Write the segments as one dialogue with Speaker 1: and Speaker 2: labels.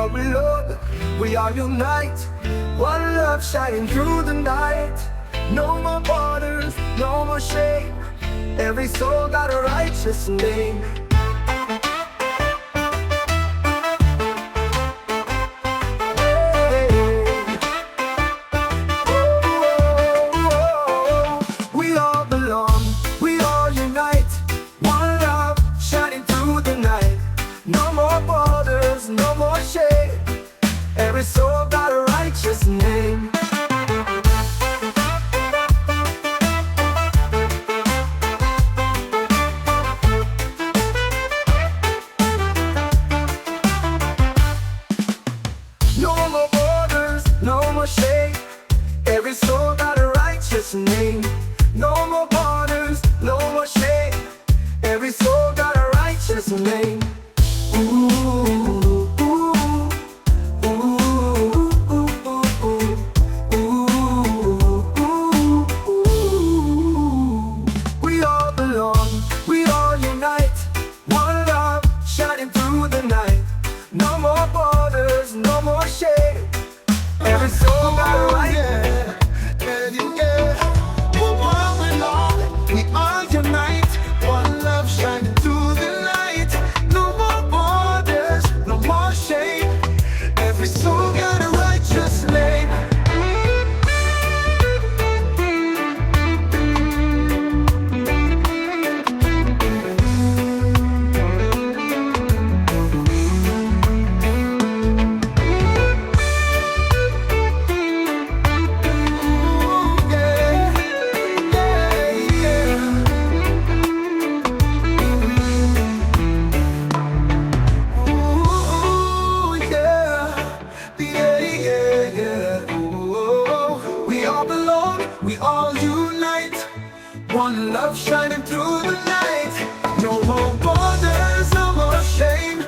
Speaker 1: what we love. We are unite, one love shining through the night. No more borders, no more shame. Every soul got a righteous name. We all belong, we all unite. One love shining through the night. No more borders, no more shame. Every soul got a righteous name. No more borders, no more shame. Every soul got a righteous name. No more borders, no more shame. Every soul got a righteous name. Ooh, ooh, ooh, ooh, ooh, ooh. We all belong, we all unite. One love shining through the night. No more borders, no more shame. Every soul got a right.
Speaker 2: We all belong, we all unite. One love shining through the night. No more borders, no more shame. Every soul got a righteous name. We all unite, one love shining through the night. No more borders, no more shame.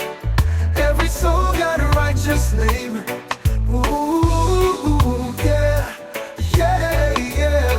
Speaker 2: Every soul got a righteous name. Ooh, yeah, yeah, yeah.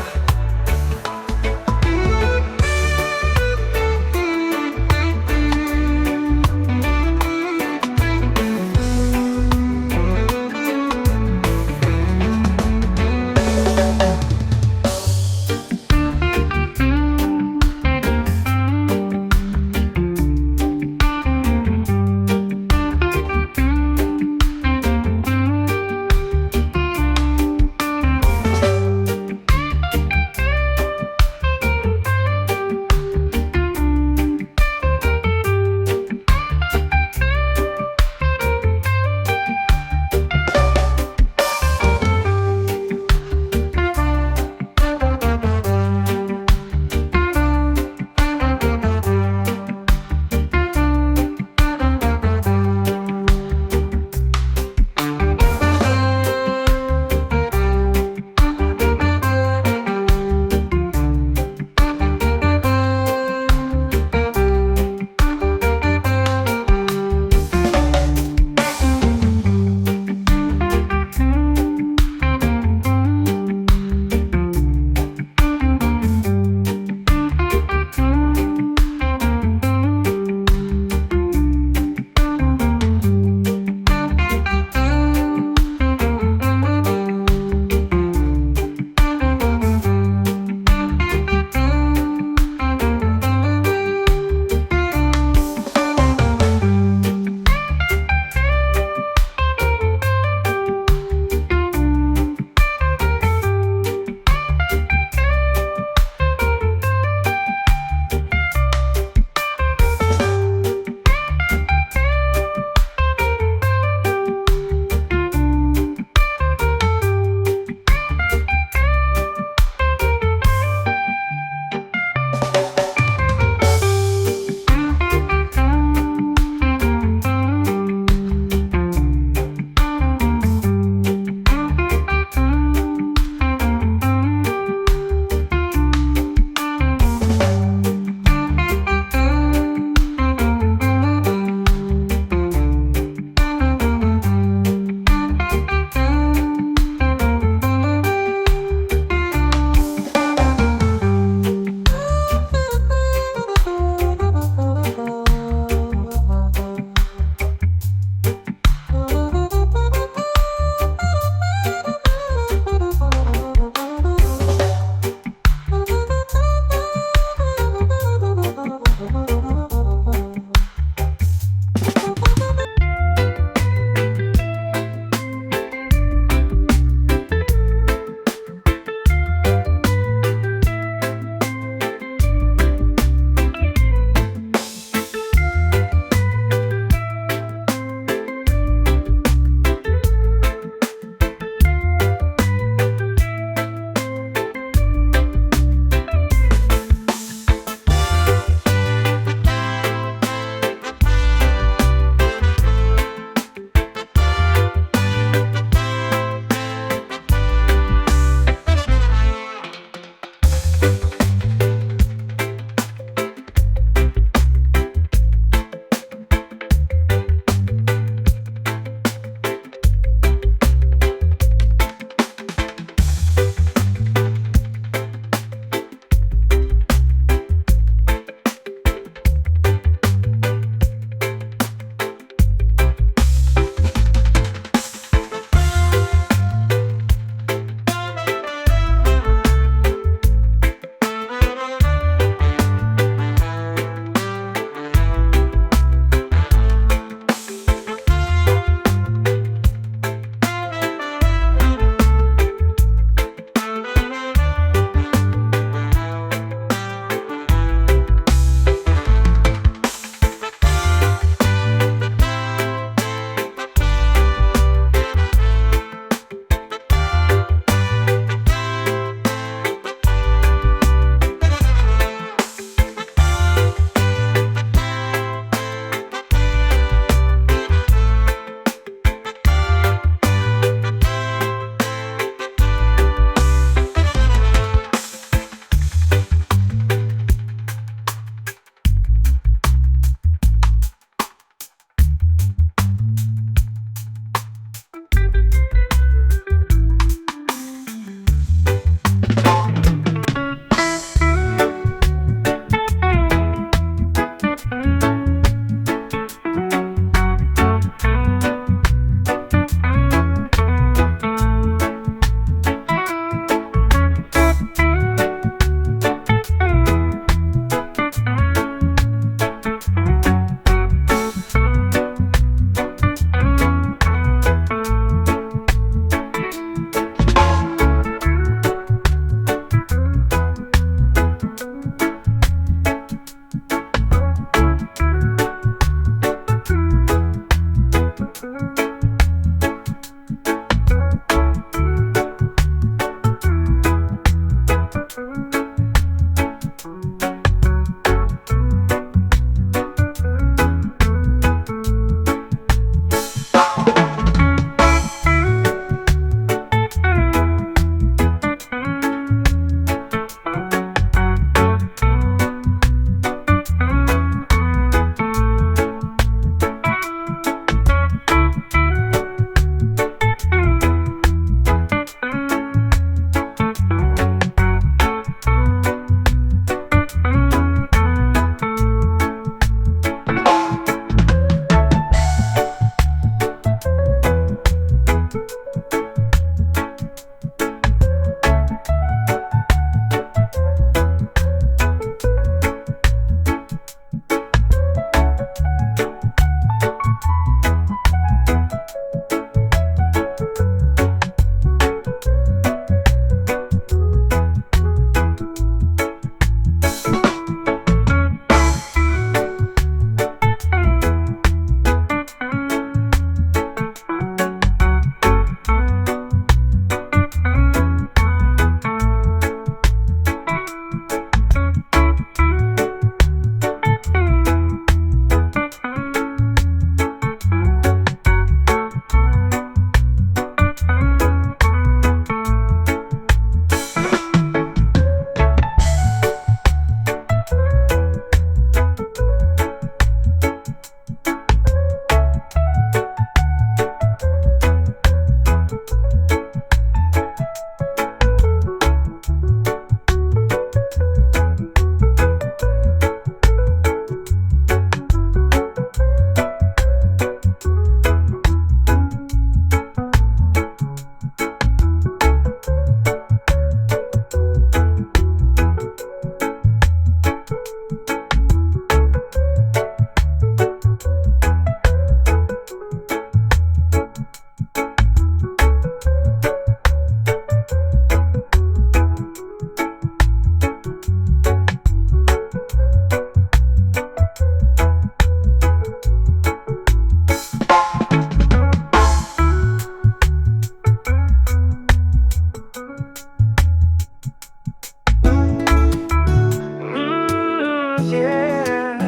Speaker 1: yeah.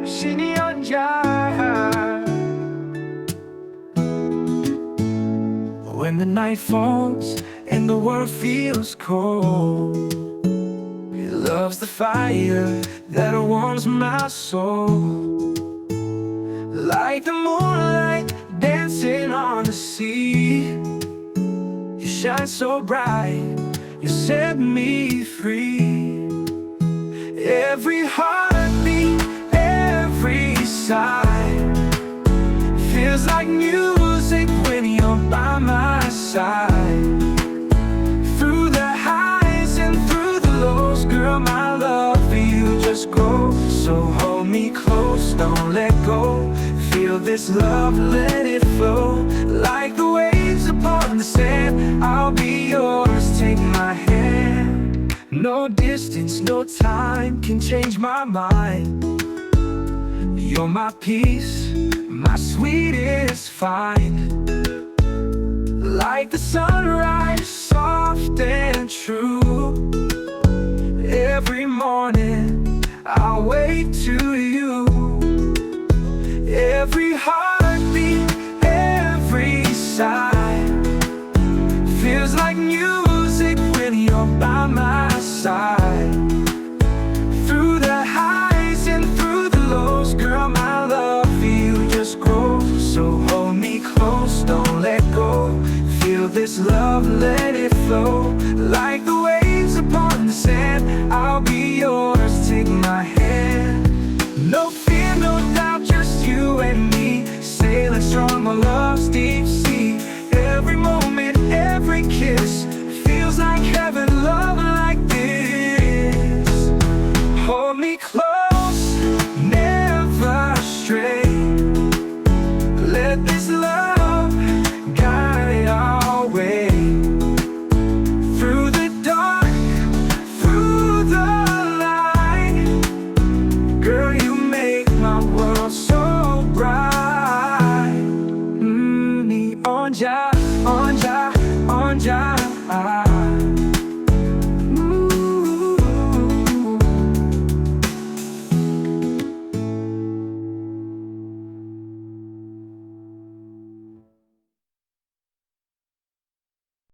Speaker 1: Shini Ganja. When the night falls and the world feels cold, he loves the fire that warms my soul. Like the moonlight dancing on the sea, you shine so bright, you set me free. Every heartbeat, every sigh feels like music when you're by my side. Through the highs and through the lows, girl, my love for you just grows. So hold me close, don't let go. Feel this love, let it flow. Like the waves upon the sand, I'll be yours, take my hand. No distance, no time can change my mind. You're my peace, my sweetest find. Like the sunrise, soft and true. Every morning I'll wake to you. Every heartbeat, every sigh feels like music when you're by my side. Through the highs and through the lows, girl, my love for you just grows. So hold me close, don't let go. Feel this love, let it flow. Like the waves upon the sand, I'll be yours, take my hand. No fear, no doubt, just you and me, sailing strong on love's deep sea. Every moment, every kiss feels like heaven, love like this. Hold me close, never stray. Let this love guide our way. Through the dark, through the light, girl, you make my world so bright. Ni Ganja, Ganja, Ganja.